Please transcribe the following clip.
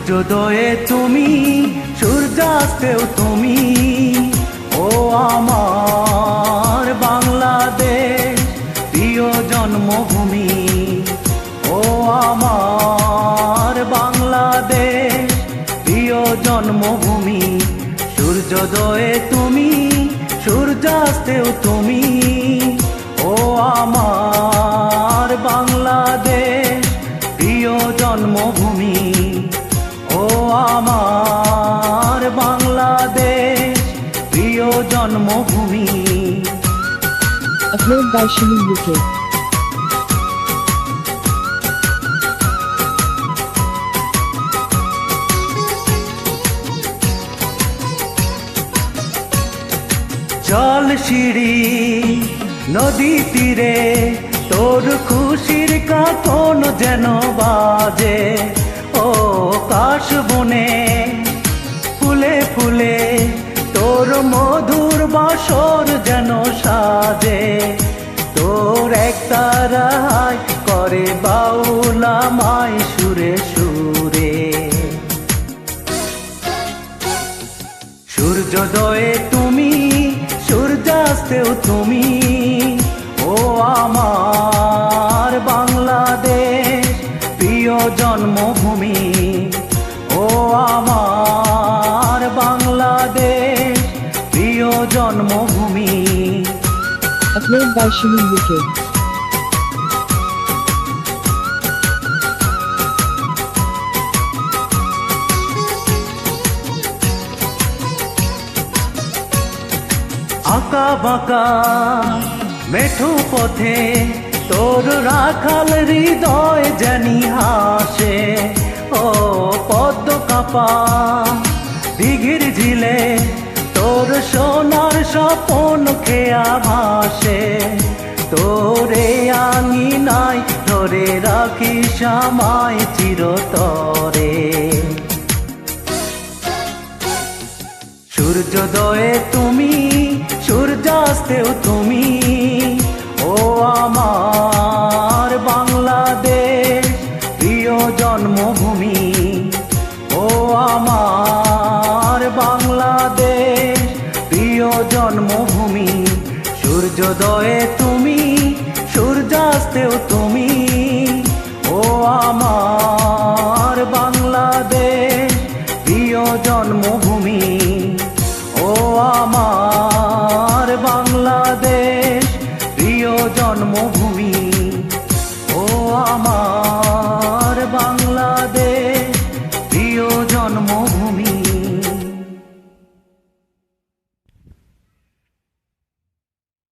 সূর্যোদয়ে তুমি, সূর্যাস্তেও তুমি, ও আমার বাংলাদেশ প্রিয় জন্মভূমি। ও আমার বাংলাদেশ প্রিয় জন্মভূমি। সূর্যোদয়ে তুমি, সূর্যাস্তেও তুমি, ও আমার বাংলাদেশ প্রিয় জন্মভূমি। ও আমার বাংলাদেশ প্রিয় জন্মভূমি। Upload by Shimi UK. জল সিঁড়ি নদী তীরে তোর খুশির কাকন যেন বাজে। ও কাশ বনে ফুলে ফুলে তোর মধুর বাসর যেন সাজে। তোর একটা রায় করে বাউলা মাই সুরে সুরে। সূর্যোদয়ে তুমি, সূর্যাস্তেও তুমি, ও আমার বাংলাদেশ প্রিয় জন্মভূমি। ও আমার বাংলাদেশ প্রিয় জন্মভূমি। Upload by Shimi UK. আঁকা বাঁকা মেঠো পথে তোর রাখাল হৃদয় জানি হাসে। ও পদ্ম কাপা দিঘির ঝিলে তোর সোনার স্বপন খেয়া ভাসে। তোরে আঙিনায় ধরে রাখিস আমায় চিরতরে। সূর্যোদয়ে তুমি, সূর্যাস্তেও তুমি, ও আমার বাংলাদেশ প্রিয় জন্মভূমি। ও আমার বাংলাদেশ প্রিয় জন্মভূমি। সূর্যোদয়ে তুমি, সূর্যাস্তেও তুমি, ও আমার বাংলাদেশ প্রিয় জন্মভূমি। ও আমার বাংলাদেশ প্রিয় জন্মভূমি। ও আমার